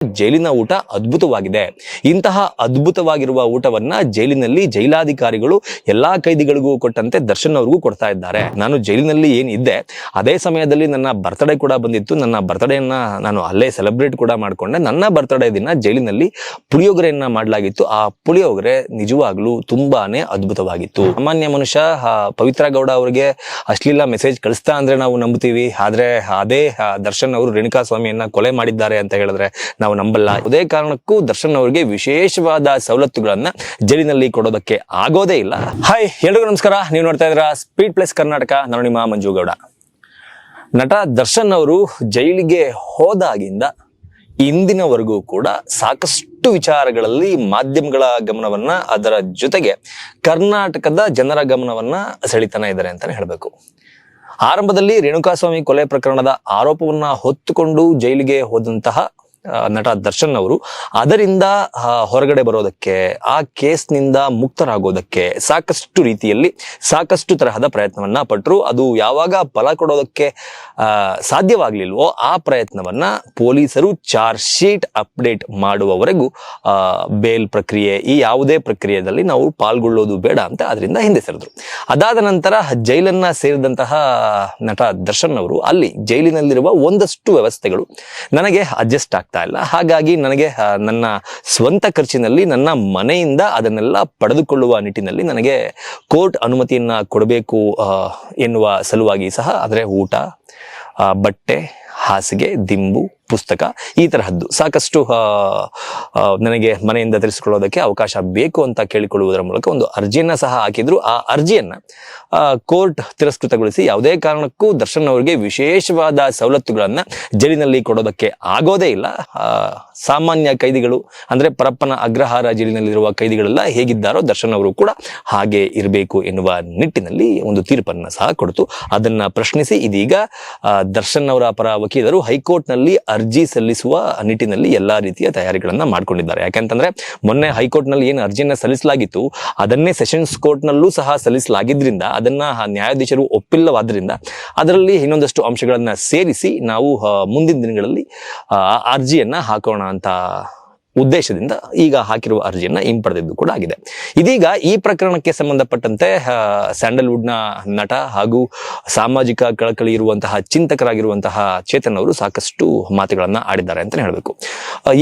ಜೈಲಿನ ಊಟ ಅದ್ಭುತವಾಗಿದೆ. ಇಂತಹ ಅದ್ಭುತವಾಗಿರುವ ಊಟವನ್ನ ಜೈಲಿನಲ್ಲಿ ಜೈಲಾಧಿಕಾರಿಗಳು ಎಲ್ಲಾ ಕೈದಿಗಳಿಗೂ ಕೊಟ್ಟಂತೆ ದರ್ಶನ್ ಅವ್ರಿಗೂ ಕೊಡ್ತಾ ಇದ್ದಾರೆ. ನಾನು ಜೈಲಿನಲ್ಲಿ ಏನಿದ್ದೆ ಅದೇ ಸಮಯದಲ್ಲಿ ನನ್ನ ಬರ್ತ್ಡೇ ಕೂಡ ಬಂದಿತ್ತು. ನನ್ನ ಬರ್ತ್ಡೇಯನ್ನ ನಾನು ಅಲ್ಲೇ ಸೆಲೆಬ್ರೇಟ್ ಕೂಡ ಮಾಡ್ಕೊಂಡೆ. ನನ್ನ ಬರ್ತ್ಡೇ ದಿನ ಜೈಲಿನಲ್ಲಿ ಪುಳಿಯೋಗರೆಯನ್ನ ಮಾಡಲಾಗಿತ್ತು. ಆ ಪುಳಿಯೋಗರೆ ನಿಜವಾಗ್ಲೂ ತುಂಬಾನೇ ಅದ್ಭುತವಾಗಿತ್ತು. ಸಾಮಾನ್ಯ ಮನುಷ್ಯ ಪವಿತ್ರ ಗೌಡ ಅವರಿಗೆ ಅಶ್ಲೀಲ ಮೆಸೇಜ್ ಕಳಿಸ್ತಾ ಅಂದ್ರೆ ನಾವು ನಂಬುತ್ತೀವಿ. ಆದ್ರೆ ಅದೇ ದರ್ಶನ್ ಅವರು ರೇಣುಕಾ ಸ್ವಾಮಿಯನ್ನ ಕೊಲೆ ಮಾಡಿದ್ದಾರೆ ಅಂತ ಹೇಳಿದ್ರೆ ನಾವು ನಂಬಲ್ಲ. ಅದೇ ಕಾರಣಕ್ಕೂ ದರ್ಶನ್ ಅವರಿಗೆ ವಿಶೇಷವಾದ ಸವಲತ್ತುಗಳನ್ನ ಜೈಲಿನಲ್ಲಿ ಕೊಡೋದಕ್ಕೆ ಆಗೋದೇ ಇಲ್ಲ. ಹಾಯ್ ಎಲ್ರಿಗೂ ನಮಸ್ಕಾರ. ನೀವು ನೋಡ್ತಾ ಇದ್ದೀರಾ ಸ್ಪೀಡ್ ಪ್ಲಸ್ ಕರ್ನಾಟಕ. ನಾನು ನಿಮ್ಮ ಮಂಜು ಗೌಡ. ನಟ ದರ್ಶನ್ ಅವರು ಜೈಲಿಗೆ ಹೋದಾಗಿಂದ ಇಂದಿನವರೆಗೂ ಕೂಡ ಸಾಕಷ್ಟು ವಿಚಾರಗಳಲ್ಲಿ ಮಾಧ್ಯಮಗಳ ಗಮನವನ್ನ, ಅದರ ಜೊತೆಗೆ ಕರ್ನಾಟಕದ ಜನರ ಗಮನವನ್ನ ಸೆಳಿತಾನೆ ಇದ್ದಾರೆ ಅಂತಾನೆ ಹೇಳ್ಬೇಕು. ಆರಂಭದಲ್ಲಿ ರೇಣುಕಾಸ್ವಾಮಿ ಕೊಲೆ ಪ್ರಕರಣದ ಆರೋಪವನ್ನ ಹೊತ್ತುಕೊಂಡು ಜೈಲಿಗೆ ಹೋದಂತಹ ನಟ ದರ್ಶನ್ ಅವರು ಅದರಿಂದ ಹೊರಗಡೆ ಬರೋದಕ್ಕೆ, ಆ ಕೇಸ್ನಿಂದ ಮುಕ್ತರಾಗೋದಕ್ಕೆ ಸಾಕಷ್ಟು ರೀತಿಯಲ್ಲಿ ಸಾಕಷ್ಟು ತರಹದ ಪ್ರಯತ್ನವನ್ನ ಪಟ್ಟರು. ಅದು ಯಾವಾಗ ಫಲ ಕೊಡೋದಕ್ಕೆ ಸಾಧ್ಯವಾಗ್ಲಿಲ್ವೋ ಆ ಪ್ರಯತ್ನವನ್ನ ಪೊಲೀಸರು ಚಾರ್ಜ್ ಶೀಟ್ ಅಪ್ಡೇಟ್ ಮಾಡುವವರೆಗೂ ಬೇಲ್ ಪ್ರಕ್ರಿಯೆ, ಈ ಯಾವುದೇ ಪ್ರಕ್ರಿಯೆಯಲ್ಲಿ ನಾವು ಪಾಲ್ಗೊಳ್ಳೋದು ಬೇಡ ಅಂತ ಅದರಿಂದ ಹಿಂದೆ ಸರಿದ್ರು. ಅದಾದ ನಂತರ ಜೈಲನ್ನ ಸೇರಿದಂತಹ ನಟ ದರ್ಶನ್ ಅವರು ಅಲ್ಲಿ ಜೈಲಿನಲ್ಲಿರುವ ಒಂದಷ್ಟು ವ್ಯವಸ್ಥೆಗಳು ನನಗೆ ಅಡ್ಜಸ್ಟ್ ಆಗ್ತಾ ಇಲ್ಲ. ಹಾಗಾಗಿ ನನಗೆ ನನ್ನ ಸ್ವಂತ ಖರ್ಚಿನಲ್ಲಿ ನನ್ನ ಮನೆಯಿಂದ ಅದನ್ನೆಲ್ಲ ಪಡೆದುಕೊಳ್ಳುವ ನಿಟ್ಟಿನಲ್ಲಿ ನನಗೆ ಕೋರ್ಟ್ ಅನುಮತಿಯನ್ನ ಕೊಡಬೇಕು ಎನ್ನುವ ಸಲುವಾಗಿ ಸಹ, ಆದರೆ ಊಟ, ಬಟ್ಟೆ, ಹಾಸಿಗೆ, ದಿಂಬು, ಪುಸ್ತಕ, ಈ ತರಹದ್ದು ಸಾಕಷ್ಟು ನನಗೆ ಮನೆಯಿಂದ ತರಿಸಿಕೊಳ್ಳೋದಕ್ಕೆ ಅವಕಾಶ ಬೇಕು ಅಂತ ಕೇಳಿಕೊಳ್ಳುವುದರ ಮೂಲಕ ಒಂದು ಅರ್ಜಿಯನ್ನ ಸಹ ಹಾಕಿದ್ರು. ಆ ಅರ್ಜಿಯನ್ನ ಕೋರ್ಟ್ ತಿರಸ್ಕೃತಗೊಳಿಸಿ ಯಾವುದೇ ಕಾರಣಕ್ಕೂ ದರ್ಶನ್ ಅವರಿಗೆ ವಿಶೇಷವಾದ ಸವಲತ್ತುಗಳನ್ನ ಜೈಲಿನಲ್ಲಿ ಕೊಡೋದಕ್ಕೆ ಆಗೋದೇ ಇಲ್ಲ. ಸಾಮಾನ್ಯ ಕೈದಿಗಳು ಅಂದ್ರೆ ಪರಪ್ಪನ ಅಗ್ರಹಾರ ಜೈಲಿನಲ್ಲಿರುವ ಕೈದಿಗಳೆಲ್ಲ ಹೇಗಿದ್ದಾರೋ ದರ್ಶನ್ ಅವರು ಕೂಡ ಹಾಗೆ ಇರಬೇಕು ಎನ್ನುವ ನಿಟ್ಟಿನಲ್ಲಿ ಒಂದು ತೀರ್ಪನ್ನ ಸಹ ಕೊಡ್ತು. ಅದನ್ನ ಪ್ರಶ್ನಿಸಿ ಇದೀಗ ದರ್ಶನ್ ಅವರ ಪರ ವಕೀಲರು ಹೈಕೋರ್ಟ್ ನಲ್ಲಿ ಅರ್ಜಿ ಸಲ್ಲಿಸುವ ನಿಟ್ಟಿನಲ್ಲಿ ಎಲ್ಲಾ ರೀತಿಯ ತಯಾರಿಗಳನ್ನ ಮಾಡ್ಕೊಂಡಿದ್ದಾರೆ. ಯಾಕಂತಂದ್ರೆ ಮೊನ್ನೆ ಹೈಕೋರ್ಟ್ ನಲ್ಲಿ ಏನು ಅರ್ಜಿಯನ್ನ ಸಲ್ಲಿಸಲಾಗಿತ್ತು ಅದನ್ನೇ ಸೆಷನ್ಸ್ ಕೋರ್ಟ್ ನಲ್ಲೂ ಸಹ ಸಲ್ಲಿಸಲಾಗಿದ್ರಿಂದ, ಅದನ್ನ ನ್ಯಾಯಾಧೀಶರು ಒಪ್ಪಿಲ್ಲವಾದ್ರಿಂದ ಅದರಲ್ಲಿ ಇನ್ನೊಂದಷ್ಟು ಅಂಶಗಳನ್ನ ಸೇರಿಸಿ ನಾವು ಮುಂದಿನ ದಿನಗಳಲ್ಲಿ ಅರ್ಜಿಯನ್ನ ಹಾಕೋಣ ಅಂತ ಉದ್ದೇಶದಿಂದ ಈಗ ಹಾಕಿರುವ ಅರ್ಜಿಯನ್ನ ಹಿಂಪಡೆದಿದ್ದು ಕೂಡ ಆಗಿದೆ. ಇದೀಗ ಈ ಪ್ರಕರಣಕ್ಕೆ ಸಂಬಂಧಪಟ್ಟಂತೆ ಸ್ಯಾಂಡಲ್ವುಡ್ ನ ನಟ ಹಾಗೂ ಸಾಮಾಜಿಕ ಕಳಕಳಿ ಇರುವಂತಹ ಚಿಂತಕರಾಗಿರುವಂತಹ ಚೇತನ್ ಅವರು ಸಾಕಷ್ಟು ಮಾತುಗಳನ್ನ ಆಡಿದ್ದಾರೆ ಅಂತ ಹೇಳಬೇಕು.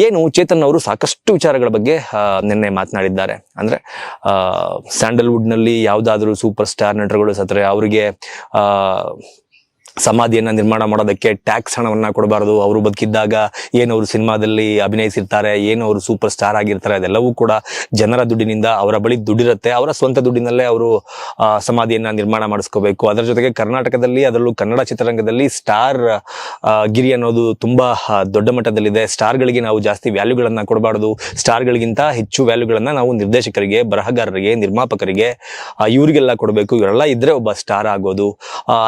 ಏನು ಚೇತನ್ ಅವರು ಸಾಕಷ್ಟು ವಿಚಾರಗಳ ಬಗ್ಗೆ ನಿನ್ನೆ ಮಾತನಾಡಿದ್ದಾರೆ. ಅಂದ್ರೆ ಸ್ಯಾಂಡಲ್ವುಡ್ ನಲ್ಲಿ ಯಾವುದಾದ್ರೂ ಸೂಪರ್ ಸ್ಟಾರ್ ನಟರುಗಳು ಸತ್ರೆ ಅವರಿಗೆ ಸಮಾಧಿಯನ್ನ ನಿರ್ಮಾಣ ಮಾಡೋದಕ್ಕೆ ಟ್ಯಾಕ್ಸ್ ಹಣವನ್ನ ಕೊಡಬಾರದು. ಅವರು ಬದುಕಿದ್ದಾಗ ಏನು ಅವರು ಸಿನಿಮಾದಲ್ಲಿ ಅಭಿನಯಿಸಿರ್ತಾರೆ, ಏನು ಅವರು ಸೂಪರ್ ಸ್ಟಾರ್ ಆಗಿರ್ತಾರೆ, ಅದೆಲ್ಲವೂ ಕೂಡ ಜನರ ದುಡ್ಡಿನಿಂದ, ಅವರ ಬಳಿ ದುಡ್ಡಿರುತ್ತೆ, ಅವರ ಸ್ವಂತ ದುಡ್ಡಿನಲ್ಲೇ ಅವರು ಸಮಾಧಿಯನ್ನ ನಿರ್ಮಾಣ ಮಾಡಿಸ್ಕೋಬೇಕು. ಅದರ ಜೊತೆಗೆ ಕರ್ನಾಟಕದಲ್ಲಿ, ಅದರಲ್ಲೂ ಕನ್ನಡ ಚಿತ್ರರಂಗದಲ್ಲಿ ಸ್ಟಾರ್ ಗಿರಿ ಅನ್ನೋದು ತುಂಬಾ ದೊಡ್ಡ ಮಟ್ಟದಲ್ಲಿದೆ. ಸ್ಟಾರ್ಗಳಿಗೆ ನಾವು ಜಾಸ್ತಿ ವ್ಯಾಲ್ಯೂಗಳನ್ನ ಕೊಡಬಾರದು. ಸ್ಟಾರ್ಗಳಿಗಿಂತ ಹೆಚ್ಚು ವ್ಯಾಲ್ಯೂಗಳನ್ನ ನಾವು ನಿರ್ದೇಶಕರಿಗೆ, ಬರಹಗಾರರಿಗೆ, ನಿರ್ಮಾಪಕರಿಗೆ, ಇವರಿಗೆಲ್ಲ ಕೊಡಬೇಕು. ಇವರೆಲ್ಲ ಇದ್ರೆ ಒಬ್ಬ ಸ್ಟಾರ್ ಆಗೋದು.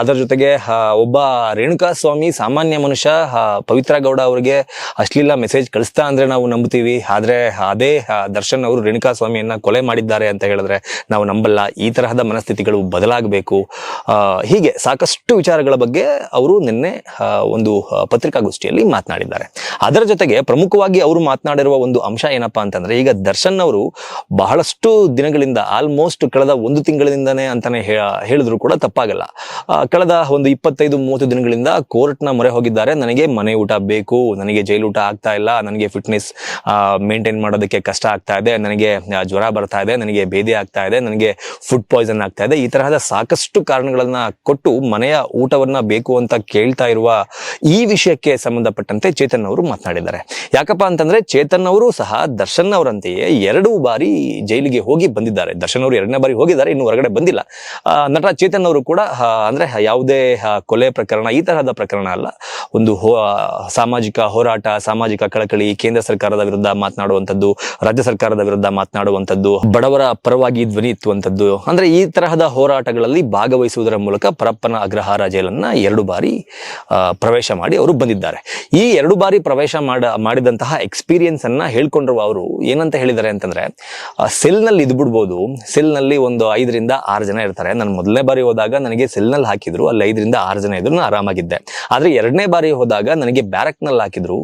ಅದರ ಜೊತೆಗೆ ಒಬ್ಬ ರೇಣುಕಾಸ್ವಾಮಿ ಸಾಮಾನ್ಯ ಮನುಷ್ಯ ಪವಿತ್ರ ಗೌಡ ಅವರಿಗೆ ಅಶ್ಲೀಲ ಮೆಸೇಜ್ ಕಳಿಸ್ತಾ ಅಂದ್ರೆ ನಾವು ನಂಬುತ್ತೀವಿ. ಆದ್ರೆ ಅದೇ ದರ್ಶನ್ ಅವರು ರೇಣುಕಾಸ್ವಾಮಿಯನ್ನ ಕೊಲೆ ಮಾಡಿದ್ದಾರೆ ಅಂತ ಹೇಳಿದ್ರೆ ನಾವು ನಂಬಲ್ಲ. ಈ ತರಹದ ಮನಸ್ಥಿತಿಗಳು ಬದಲಾಗಬೇಕು. ಹೀಗೆ ಸಾಕಷ್ಟು ವಿಚಾರಗಳ ಬಗ್ಗೆ ಅವರು ನಿನ್ನೆ ಒಂದು ಪತ್ರಿಕಾಗೋಷ್ಠಿಯಲ್ಲಿ ಮಾತನಾಡಿದ್ದಾರೆ. ಅದರ ಜೊತೆಗೆ ಪ್ರಮುಖವಾಗಿ ಅವರು ಮಾತನಾಡಿರುವ ಒಂದು ಅಂಶ ಏನಪ್ಪಾ ಅಂತಂದ್ರೆ, ಈಗ ದರ್ಶನ್ ಅವರು ಬಹಳಷ್ಟು ದಿನಗಳಿಂದ, ಆಲ್ಮೋಸ್ಟ್ ಕಳೆದ 1 ತಿಂಗಳಿಂದಾನೇ ಅಂತಾನೆ ಹೇಳಿದ್ರು ಕೂಡ ತಪ್ಪಾಗಲ್ಲ, ಕಳೆದ ಒಂದು 25-30 ದಿನಗಳಿಂದ ಕೋರ್ಟ್ ನ ಮೊರೆ ಹೋಗಿದ್ದಾರೆ. ನನಗೆ ಮನೆ ಊಟ ಬೇಕು, ನನಗೆ ಜೈಲು ಊಟ ಆಗ್ತಾ ಇಲ್ಲ, ನನಗೆ ಫಿಟ್ನೆಸ್ ಮೇಂಟೈನ್ ಮಾಡೋದಕ್ಕೆ ಕಷ್ಟ ಆಗ್ತಾ ಇದೆ, ನನಗೆ ಜ್ವರ ಬರ್ತಾ ಇದೆ, ನನಗೆ ಭೇದಿ ಆಗ್ತಾ ಇದೆ, ನನಗೆ ಫುಡ್ ಪಾಯ್ಸನ್ ಆಗ್ತಾ ಇದೆ, ಈ ತರಹದ ಸಾಕಷ್ಟು ಕಾರಣಗಳನ್ನ ಕೊಟ್ಟು ಮನೆಯ ಊಟವನ್ನ ಬೇಕು ಅಂತ ಕೇಳ್ತಾ ಇರುವ ಈ ವಿಷಯಕ್ಕೆ ಸಂಬಂಧಪಟ್ಟಂತೆ ಚೇತನ್ ಅವರು ಮಾತನಾಡಿದ್ದಾರೆ. ಯಾಕಪ್ಪ ಅಂತಂದ್ರೆ ಚೇತನ್ ಅವರು ಸಹ ದರ್ಶನ್ ಅವರಂತೆಯೇ 2 ಬಾರಿ ಜೈಲಿಗೆ ಹೋಗಿ ಬಂದಿದ್ದಾರೆ. ದರ್ಶನ್ ಅವರು 2ನೇ ಬಾರಿ ಹೋಗಿದ್ದಾರೆ, ಇನ್ನು ಹೊರಗಡೆ ಬಂದಿಲ್ಲ. ನಟ ಚೇತನ್ ಅವರು ಕೂಡ ಅಂದ್ರೆ ಯಾವುದೇ ಕೊಲೆ ಪ್ರಕರಣ, ಈ ತರಹದ ಪ್ರಕರಣ ಅಲ್ಲ, ಒಂದು ಸಾಮಾಜಿಕ ಹೋರಾಟ, ಸಾಮಾಜಿಕ ಕಳಕಳಿ, ಕೇಂದ್ರ ಸರ್ಕಾರದ ವಿರುದ್ಧ ಮಾತನಾಡುವಂಥದ್ದು, ರಾಜ್ಯ ಸರ್ಕಾರದ ವಿರುದ್ಧ ಮಾತನಾಡುವಂಥದ್ದು, ಬಡವರ ಪರವಾಗಿ ಧ್ವನಿ ಎತ್ತುವಂಥದ್ದು, ಅಂದ್ರೆ ಈ ತರಹದ ಹೋರಾಟಗಳಲ್ಲಿ ಭಾಗವಹಿಸುವುದರ ಮೂಲಕ ಪರಪ್ಪನ ಅಗ್ರಹಾರ ಜೈಲನ್ನ 2 ಬಾರಿ ಪ್ರವೇಶ ಮಾಡಿ ಅವರು ಬಂದಿದ್ದಾರೆ. ಈ 2 ಬಾರಿ ಪ್ರವೇಶ ಮಾಡಿದಂತಹ ಎಕ್ಸ್ಪೀರಿಯನ್ಸ್ ಅನ್ನ ಹೇಳ್ಕೊಂಡಿರುವ ಅವರು ಏನಂತ ಹೇಳಿದ್ದಾರೆ ಅಂತಂದ್ರೆ, ಸೆಲ್ ನಲ್ಲಿ ಇದ್ಬಿಡ್ಬೋದು, ಸೆಲ್ ನಲ್ಲಿ ಒಂದು 5 ರಿಂದ 6 ಜನ ಇರ್ತಾರೆ. ನಾನು ಮೊದಲನೇ ಬಾರಿ ಹೋದಾಗ ನನಗೆ ಸೆಲ್ ನಲ್ಲಿ ಹಾಕಿದ್ರು, ಅಲ್ಲಿ 5 ರಿಂದ 6 6 ಜನ ಇದ್ರು, ಆರಾಮಾಗಿದ್ದೆ. ಆದ್ರೆ 2ನೇ ಬಾರಿ ಹೋದಾಗ ನನಗೆ ಬ್ಯಾರಕ್ ನಲ್ಲಿ ಹಾಕಿದ್ರು.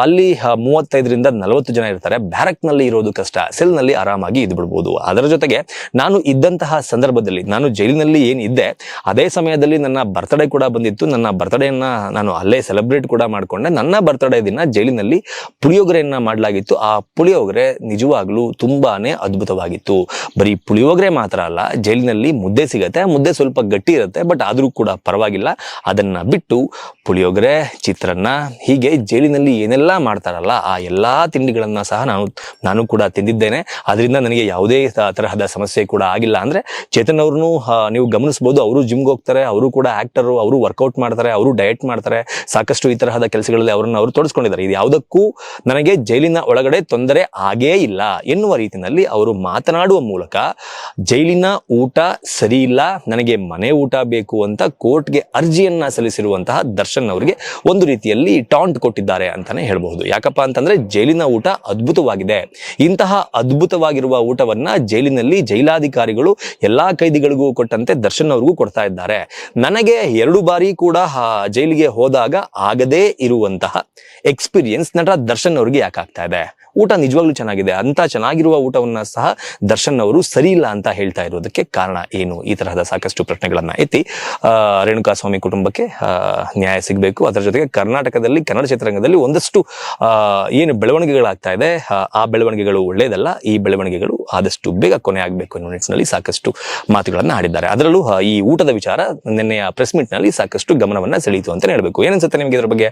ಅಲ್ಲಿ 35ರಿಂದ 40 ಜನ ಇರ್ತಾರೆ. ಬ್ಯಾರಕ್ ನಲ್ಲಿ ಇರೋದು ಕಷ್ಟ, ಸೆಲ್ ನಲ್ಲಿ ಆರಾಮಾಗಿ ಇದ್ದು ಬಿಡ್ಬೋದು. ಅದರ ಜೊತೆಗೆ ನಾನು ಇದ್ದಂತಹ ಸಂದರ್ಭದಲ್ಲಿ, ನಾನು ಜೈಲಿನಲ್ಲಿ ಏನಿದ್ದೆ ಅದೇ ಸಮಯದಲ್ಲಿ ನನ್ನ ಬರ್ತ್ಡೇ ಕೂಡ ಬಂದಿತ್ತು. ನನ್ನ ಬರ್ತ್ಡೇಯನ್ನ ನಾನು ಅಲ್ಲೇ ಸೆಲೆಬ್ರೇಟ್ ಕೂಡ ಮಾಡ್ಕೊಂಡೆ. ನನ್ನ ಬರ್ತ್ಡೇ ದಿನ ಜೈಲಿನಲ್ಲಿ ಪುಳಿಯೋಗರೆಯನ್ನ ಮಾಡಲಾಗಿತ್ತು. ಆ ಪುಳಿಯೋಗರೆ ನಿಜವಾಗ್ಲೂ ತುಂಬಾನೇ ಅದ್ಭುತವಾಗಿತ್ತು. ಬರೀ ಪುಳಿಯೋಗರೆ ಮಾತ್ರ ಅಲ್ಲ, ಜೈಲಿನಲ್ಲಿ ಮುದ್ದೆ ಸಿಗತ್ತೆ. ಮುದ್ದೆ ಸ್ವಲ್ಪ ಗಟ್ಟಿ ಇರುತ್ತೆ, ಬಟ್ ಆದ್ರೂ ಕೂಡ ಪರವಾಗಿಲ್ಲ. ಅದನ್ನ ಬಿಟ್ಟು ಪುಳಿಯೋಗರೆ, ಚಿತ್ರಾನ್ನ, ಹೀಗೆ ಜೈಲಿನಲ್ಲಿ ಏನೆಲ್ಲ ಮಾಡ್ತಾರಲ್ಲ ಆ ಎಲ್ಲಾ ತಿಂಡಿಗಳನ್ನ ಸಹ ನಾನು ಕೂಡ ತಿಂದಿದ್ದೇನೆ. ಅದರಿಂದ ನನಗೆ ಯಾವುದೇ ತರಹದ ಸಮಸ್ಯೆ ಕೂಡ ಆಗಿಲ್ಲ. ಅಂದ್ರೆ ಚೇತನ್ ಅವ್ರನ್ನು ನೀವು ಗಮನಿಸಬಹುದು, ಅವರು ಜಿಮ್ಗೆ ಹೋಗ್ತಾರೆ, ಅವರು ಕೂಡ ಆಕ್ಟರ್, ಅವರು ವರ್ಕೌಟ್ ಮಾಡ್ತಾರೆ, ಅವರು ಡಯಟ್ ಮಾಡ್ತಾರೆ, ಸಾಕಷ್ಟು ಈ ತರಹದ ಕೆಲಸಗಳಲ್ಲಿ ಅವರು ತೊಡಸ್ಕೊಂಡಿದ್ದಾರೆ. ಇದು ಯಾವುದಕ್ಕೂ ನನಗೆ ಜೈಲಿನ ಒಳಗಡೆ ತೊಂದರೆ ಆಗೇ ಇಲ್ಲ ಎನ್ನುವ ರೀತಿಯಲ್ಲಿ ಅವರು ಮಾತನಾಡುವ ಮೂಲಕ ಜೈಲಿನ ಊಟ ಸರಿ ಇಲ್ಲ, ನನಗೆ ಮನೆ ಊಟ ಬೇಕು ಅಂತ ಕೋರ್ಟ್ಗೆ ಅರ್ಜಿಯನ್ನ ಸಲ್ಲಿಸಿರುವಂತಹ ದರ್ಶನ್ ಅವರಿಗೆ ಒಂದು ರೀತಿಯಲ್ಲಿ ಟಾಂಟ್ ಕೊಟ್ಟಿದ್ದಾರೆ ಅಂತಾನೆ ಹೇಳಬಹುದು. ಯಾಕಪ್ಪ ಅಂತಂದ್ರೆ ಜೈಲಿನ ಊಟ ಅದ್ಭುತವಾಗಿದೆ. ಇಂತಹ ಅದ್ಭುತವಾಗಿರುವ ಊಟವನ್ನ ಜೈಲಿನಲ್ಲಿ ಜೈಲಾಧಿಕಾರಿಗಳು ಎಲ್ಲಾ ಕೈದಿಗಳಿಗೂ ಕೊಟ್ಟಂತೆ ದರ್ಶನ್ ಅವ್ರಿಗೂ ಕೊಡ್ತಾ ಇದ್ದಾರೆ. ನನಗೆ 2 ಬಾರಿ ಕೂಡ ಜೈಲಿಗೆ ಹೋದಾಗ ಆಗದೇ ಇರುವಂತಹ ಎಕ್ಸ್ಪೀರಿಯನ್ಸ್ ನಟ ದರ್ಶನ್ ಅವ್ರಿಗೆ ಯಾಕಾಗ್ತಾ ಇದೆ? ಊಟ ನಿಜವಾಗ್ಲೂ ಚೆನ್ನಾಗಿದೆ. ಅಂತ ಚೆನ್ನಾಗಿರುವ ಊಟವನ್ನ ಸಹ ದರ್ಶನ್ ಅವರು ಸರಿ ಇಲ್ಲ ಅಂತ ಹೇಳ್ತಾ ಇರೋದಕ್ಕೆ ಕಾರಣ ಏನು? ಈ ತರಹದ ಸಾಕಷ್ಟು ಪ್ರಶ್ನೆಗಳನ್ನ ಎತ್ತಿ ರೇಣುಕಾಸ್ವಾಮಿ ಕುಟುಂಬಕ್ಕೆ ನ್ಯಾಯ ಸಿಗಬೇಕು. ಅದರ ಜೊತೆಗೆ ಕರ್ನಾಟಕದಲ್ಲಿ ಕನ್ನಡ ಚಿತ್ರರಂಗದಲ್ಲಿ ಒಂದಷ್ಟು ಏನು ಬೆಳವಣಿಗೆಗಳಾಗ್ತಾ ಇದೆ, ಆ ಬೆಳವಣಿಗೆಗಳು ಒಳ್ಳೇದಲ್ಲ. ಈ ಬೆಳವಣಿಗೆಗಳು ಆದಷ್ಟು ಬೇಗ ಕೊನೆ ಆಗಬೇಕು ಅನ್ನೋ ನಿಟ್ಟಿನಲ್ಲಿ ಸಾಕಷ್ಟು ಮಾತುಗಳನ್ನ ಆಡಿದ್ದಾರೆ. ಅದರಲ್ಲೂ ಈ ಊಟದ ವಿಚಾರ ನಿನ್ನೆಯ ಪ್ರೆಸ್ ಮೀಟ್ ನಲ್ಲಿ ಸಾಕಷ್ಟು ಗಮನವನ್ನ ಸೆಳೀತು ಅಂತ ಹೇಳ್ಬೇಕು. ಏನನ್ಸುತ್ತೆ ನಿಮ್ಗೆ ಇದ್ರ ಬಗ್ಗೆ?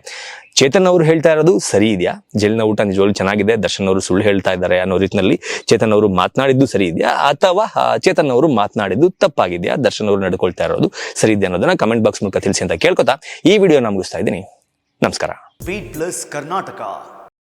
ಚೇತನ್ ಅವರು ಹೇಳ್ತಾ ಇರೋದು ಸರಿ ಇದೆಯಾ? ಜೈಲಿನ ಊಟ ನಿಜವಾಗ್ಲೂ ಚೆನ್ನಾಗಿದೆ, ದರ್ಶನ್ ಅವರು ಸುಳ್ಳು ಹೇಳ್ತಾ ಇದ್ದಾರೆ ಅನ್ನೋ ರೀತಿಯಲ್ಲಿ ಚೇತನ್ ಅವರು ಮಾತನಾಡಿದ್ದು ಸರಿ ಇದೆಯಾ, ಅಥವಾ ಚೇತನ್ ಅವರು ಮಾತನಾಡಿದ್ದು ತಪ್ಪಾಗಿದೆಯಾ? ದರ್ಶನ್ ಅವರು ನಡ್ಕೊಳ್ತಾ ಇರೋದು ಸರಿ ಇದೆಯಾ ಅನ್ನೋದನ್ನ ಕಮೆಂಟ್ ಬಾಕ್ಸ್ ಮೂಲಕ ತಿಳಿಸಿ ಅಂತ ಕೇಳ್ಕೊತಾ ಈ ವಿಡಿಯೋ ಮುಗಿಸ್ತಾ ಇದ್ದೀನಿ. ನಮಸ್ಕಾರ. Weight plus Karnataka.